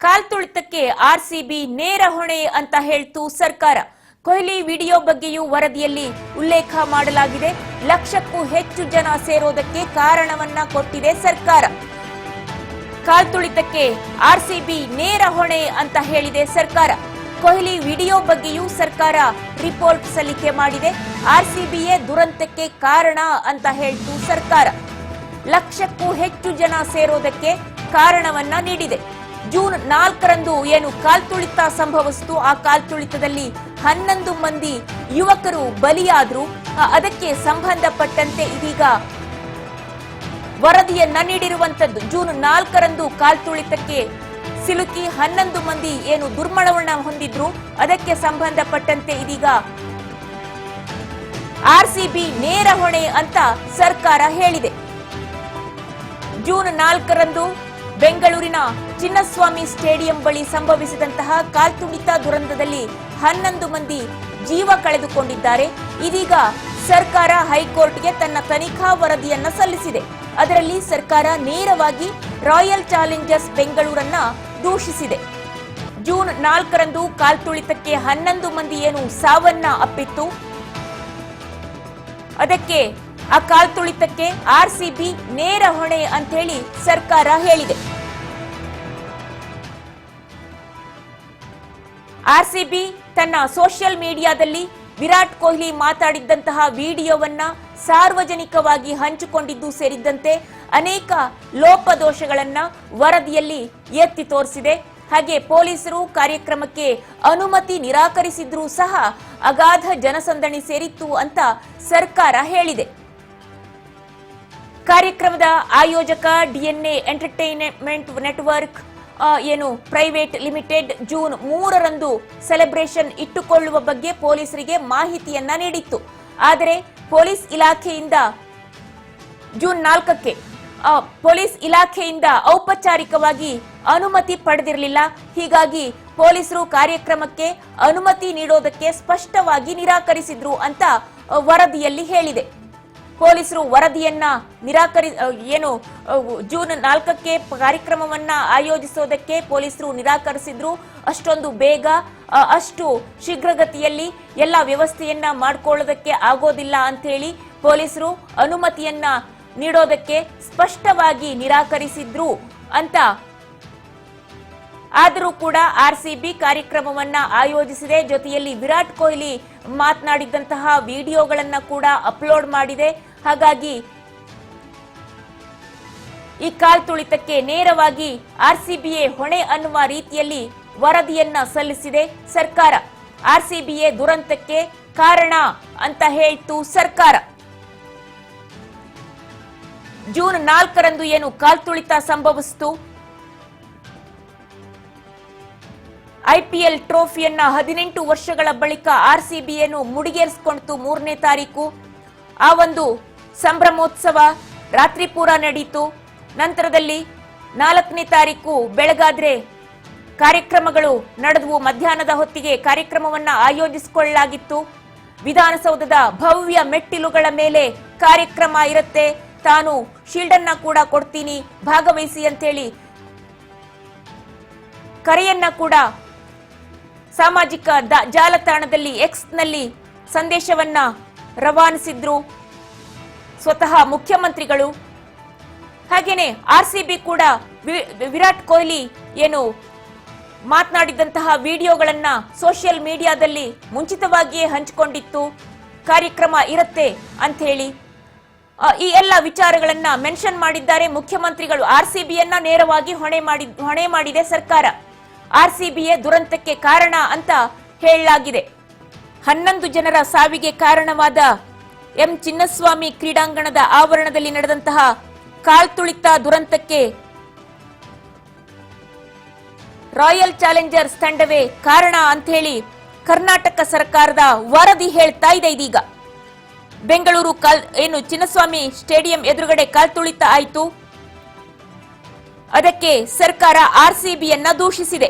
ಕಾಲ್ತುಳಿತಕ್ಕೆ RCB ನೇರ ಹೊಣೆ ಅಂತ ಹೇಳ್ತು ಸರ್ಕಾರ. ಕೊಹ್ಲಿ ವಿಡಿಯೋ ಬಗ್ಗೆಯೂ ವರದಿಯಲ್ಲಿ ಉಲ್ಲೇಖ ಮಾಡಲಾಗಿದೆ. ಲಕ್ಷಕ್ಕೂ ಹೆಚ್ಚು ಜನ ಸೇರೋದಕ್ಕೆ ಕಾರಣವನ್ನ ಕೊಟ್ಟಿದೆ ಸರ್ಕಾರ. ಕಾಲ್ತುಳಿತಕ್ಕೆ ಆರ್ಸಿಬಿ ನೇರ ಹೊಣೆ ಅಂತ ಹೇಳಿದೆ ಸರ್ಕಾರ. ಕೊಹ್ಲಿ ವಿಡಿಯೋ ಬಗ್ಗೆಯೂ ಸರ್ಕಾರ ರಿಪೋರ್ಟ್ ಸಲ್ಲಿಕೆ ಮಾಡಿದೆ. ಆರ್ಸಿಬಿಯೇ ದುರಂತಕ್ಕೆ ಕಾರಣ ಅಂತ ಹೇಳ್ತು ಸರ್ಕಾರ. ಲಕ್ಷಕ್ಕೂ ಹೆಚ್ಚು ಜನ ಸೇರೋದಕ್ಕೆ ಕಾರಣವನ್ನ ನೀಡಿದೆ. ಜೂನ್ 4ರಂದು ಏನು ಕಾಲ್ತುಳಿತ ಸಂಭವಿಸಿತು, ಆ ಕಾಲ್ತುಳಿತದಲ್ಲಿ 11 ಮಂದಿ ಯುವಕರು ಬಲಿಯಾದ್ರು. ಅದಕ್ಕೆ ಸಂಬಂಧಪಟ್ಟಂತೆ ಇದೀಗ ವರದಿಯನ್ನ ನೀಡಿರುವಂತದ್ದು. ಜೂನ್ 4ರಂದು ಕಾಲ್ತುಳಿತಕ್ಕೆ ಸಿಲುಕಿ 11 ಮಂದಿ ಏನು ದುರ್ಮರಣವನ್ನ ಹೊಂದಿದ್ರು, ಅದಕ್ಕೆ ಸಂಬಂಧಪಟ್ಟಂತೆ ಇದೀಗ ಆರ್ಸಿಬಿ ನೇರ ಹೊಣೆ ಅಂತ ಸರ್ಕಾರ ಹೇಳಿದೆ. ಜೂನ್ 4ರಂದು ಬೆಂಗಳೂರಿನ ಚಿನ್ನಸ್ವಾಮಿ ಸ್ಟೇಡಿಯಂ ಬಳಿ ಸಂಭವಿಸಿದಂತಹ ಕಾಲ್ತುಳಿತ ದುರಂತದಲ್ಲಿ 11 ಮಂದಿ ಜೀವ ಕಳೆದುಕೊಂಡಿದ್ದಾರೆ. ಇದೀಗ ಸರ್ಕಾರ ಹೈಕೋರ್ಟ್ಗೆ ತನ್ನ ತನಿಖಾ ವರದಿಯನ್ನ ಸಲ್ಲಿಸಿದೆ. ಅದರಲ್ಲಿ ಸರ್ಕಾರ ನೇರವಾಗಿ ರಾಯಲ್ ಚಾಲೆಂಜರ್ಸ್ ಬೆಂಗಳೂರನ್ನ ದೂಷಿಸಿದೆ. ಜೂನ್ 4ರಂದು ಕಾಲ್ತುಳಿತಕ್ಕೆ 11 ಮಂದಿ ಏನು ಸಾವನ್ನ ಅಪ್ಪಿತ್ತು, ಅದಕ್ಕೆ ಆ ಕಾಲ್ತುಳಿತಕ್ಕೆ ಆರ್ಸಿಬಿ ನೇರ ಹೊಣೆ ಅಂತ ಹೇಳಿ ಸರ್ಕಾರ ಹೇಳಿದೆ. ಆರ್ಸಿಬಿ ತನ್ನ ಸೋಷಿಯಲ್ ಮೀಡಿಯಾದಲ್ಲಿ ವಿರಾಟ್ ಕೊಹ್ಲಿ ಮಾತಾಡಿದ್ದಂತಹ ವಿಡಿಯೋವನ್ನ ಸಾರ್ವಜನಿಕವಾಗಿ ಹಂಚಿಕೊಂಡಿದ್ದು ಸೇರಿದಂತೆ ಅನೇಕ ಲೋಪದೋಷಗಳನ್ನ ವರದಿಯಲ್ಲಿ ಎತ್ತಿ ತೋರಿಸಿದೆ. ಹಾಗೆ ಪೊಲೀಸರು ಕಾರ್ಯಕ್ರಮಕ್ಕೆ ಅನುಮತಿ ನಿರಾಕರಿಸಿದ್ರೂ ಸಹ ಅಗಾಧ ಜನಸಂದಣಿ ಸೇರಿತ್ತು ಅಂತ ಸರ್ಕಾರ ಹೇಳಿದೆ. ಕಾರ್ಯಕ್ರಮದ ಆಯೋಜಕ ಡಿಎನ್ಎ ಎಂಟರ್ಟೈನ್ಮೆಂಟ್ ನೆಟ್ವರ್ಕ್ ಏನು ಪ್ರೈವೇಟ್ ಲಿಮಿಟೆಡ್ ಜೂನ್ 3ರಂದು ಸೆಲೆಬ್ರೇಷನ್ ಇಟ್ಟುಕೊಳ್ಳುವ ಬಗ್ಗೆ ಪೊಲೀಸರಿಗೆ ಮಾಹಿತಿಯನ್ನ ನೀಡಿತ್ತು. ಆದರೆ ಪೊಲೀಸ್ ಇಲಾಖೆಯಿಂದ ಜೂನ್ 4ಕ್ಕೆ ಪೊಲೀಸ್ ಇಲಾಖೆಯಿಂದ ಔಪಚಾರಿಕವಾಗಿ ಅನುಮತಿ ಪಡೆದಿರಲಿಲ್ಲ. ಹೀಗಾಗಿ ಪೊಲೀಸರು ಕಾರ್ಯಕ್ರಮಕ್ಕೆ ಅನುಮತಿ ನೀಡೋದಕ್ಕೆ ಸ್ಪಷ್ಟವಾಗಿ ನಿರಾಕರಿಸಿದ್ರು ಅಂತ ವರದಿಯಲ್ಲಿ ಹೇಳಿದೆ. ಪೊಲೀಸರು ವರದಿಯನ್ನ ಜೂನ್ 4ಕ್ಕೆ ಕಾರ್ಯಕ್ರಮವನ್ನ ಆಯೋಜಿಸೋದಕ್ಕೆ ಪೊಲೀಸರು ನಿರಾಕರಿಸಿದ್ರು. ಅಷ್ಟೊಂದು ಬೇಗ ಅಷ್ಟು ಶೀಘ್ರಗತಿಯಲ್ಲಿ ಎಲ್ಲ ವ್ಯವಸ್ಥೆಯನ್ನ ಮಾಡಿಕೊಳ್ಳೋದಕ್ಕೆ ಆಗೋದಿಲ್ಲ ಅಂತ ಹೇಳಿ ಪೊಲೀಸರು ಅನುಮತಿಯನ್ನ ನೀಡೋದಕ್ಕೆ ಸ್ಪಷ್ಟವಾಗಿ ನಿರಾಕರಿಸಿದ್ರು ಅಂತ. ಆದರೂ ಕೂಡ ಆರ್ಸಿಬಿ ಕಾರ್ಯಕ್ರಮವನ್ನ ಆಯೋಜಿಸಿದೆ. ಜೊತೆಯಲ್ಲಿ ವಿರಾಟ್ ಕೊಹ್ಲಿ ಮಾತನಾಡಿದಂತಹ ವಿಡಿಯೋಗಳನ್ನ ಕೂಡ ಅಪ್ಲೋಡ್ ಮಾಡಿದೆ. ಹಾಗಾಗಿ ಈ ಕಾಲ್ತುಳಿತಕ್ಕೆ ನೇರವಾಗಿ ಆರ್ಸಿಬಿಯೇ ಹೊಣೆ ಅನ್ನುವ ರೀತಿಯಲ್ಲಿ ವರದಿಯನ್ನ ಸಲ್ಲಿಸಿದೆ ಸರ್ಕಾರ. ಆರ್ಸಿಬಿಯೇ ದುರಂತಕ್ಕೆ ಕಾರಣ ಅಂತ ಹೇಳ್ತು ಸರ್ಕಾರ. ಜೂನ್ 4ರಂದು ಏನು ಕಾಲ್ತುಳಿತ ಸಂಭವಿಸಿತು, ಐಪಿಎಲ್ ಟ್ರೋಫಿಯನ್ನ 18 ವರ್ಷಗಳ ಬಳಿಕ ಆರ್ಸಿಬಿಯನ್ನು ಮುಡಿಗೇರಿಸಿಕೊಂಡಿತು 3ನೇ ತಾರೀಕು. ಆ ಒಂದು ಸಂಭ್ರಮೋತ್ಸವ ರಾತ್ರಿ ಪೂರ ನಡೆಯಿತು. ನಂತರದಲ್ಲಿ 4ನೇ ತಾರೀಕು ಬೆಳಗಾದ್ರೆ ಕಾರ್ಯಕ್ರಮಗಳು ನಡೆದವು. ಮಧ್ಯಾಹ್ನದ ಹೊತ್ತಿಗೆ ಕಾರ್ಯಕ್ರಮವನ್ನ ಆಯೋಜಿಸಿಕೊಳ್ಳಲಾಗಿತ್ತು. ವಿಧಾನಸೌಧದ ಭವ್ಯ ಮೆಟ್ಟಿಲುಗಳ ಮೇಲೆ ಕಾರ್ಯಕ್ರಮ ಇರುತ್ತೆ, ತಾನು ಶೀಲ್ಡ್ ಅನ್ನ ಕೂಡ ಕೊಡ್ತೀನಿ, ಭಾಗವಹಿಸಿ ಅಂತೇಳಿ ಕರೆಯನ್ನ ಕೂಡ ಸಾಮಾಜಿಕ ಜಾಲತಾಣದಲ್ಲಿ ಎಕ್ಸ್ನಲ್ಲಿ ಸಂದೇಶವನ್ನ ರವಾನಿಸಿದ್ರು ಸ್ವತಃ ಮುಖ್ಯಮಂತ್ರಿಗಳು. ಹಾಗೇನೆ ಆರ್ಸಿಬಿ ಕೂಡ ವಿರಾಟ್ ಕೊಹ್ಲಿ ಏನು ಮಾತನಾಡಿದಂತಹ ವಿಡಿಯೋಗಳನ್ನ ಸೋಷಿಯಲ್ ಮೀಡಿಯಾದಲ್ಲಿ ಮುಂಚಿತವಾಗಿಯೇ ಹಂಚಿಕೊಂಡಿತ್ತು. ಕಾರ್ಯಕ್ರಮ ಇರುತ್ತೆ ಅಂತ ಹೇಳಿ ಈ ಎಲ್ಲ ವಿಚಾರಗಳನ್ನ ಮೆನ್ಷನ್ ಮಾಡಿದ್ದಾರೆ ಮುಖ್ಯಮಂತ್ರಿಗಳು. ಆರ್ಸಿಬಿಯನ್ನ ನೇರವಾಗಿ ಹೊಣೆ ಮಾಡಿದೆ ಸರ್ಕಾರ. ಆರ್ಸಿಬಿಯೇ ದುರಂತಕ್ಕೆ ಕಾರಣ ಅಂತ ಹೇಳಲಾಗಿದೆ. 11 ಜನರ ಸಾವಿಗೆ ಕಾರಣವಾದ ಎಂ ಚಿನ್ನಸ್ವಾಮಿ ಕ್ರೀಡಾಂಗಣದ ಆವರಣದಲ್ಲಿ ನಡೆದಂತಹ ಕಾಲ್ತುಳಿತ ದುರಂತಕ್ಕೆ ರಾಯಲ್ ಚಾಲೆಂಜರ್ಸ್ ತಂಡವೇ ಕಾರಣ ಅಂತ ಹೇಳಿ ಕರ್ನಾಟಕ ಸರ್ಕಾರದ ವರದಿ ಹೇಳ್ತಾ ಇದೆ. ಇದೀಗ ಬೆಂಗಳೂರು ಏನು ಚಿನ್ನಸ್ವಾಮಿ ಸ್ಟೇಡಿಯಂ ಎದುರುಗಡೆ ಕಾಲ್ತುಳಿತ ಆಯಿತು, ಅದಕ್ಕೆ ಸರ್ಕಾರ ಆರ್ಸಿಬಿಯನ್ನ ದೂಷಿಸಿದೆ.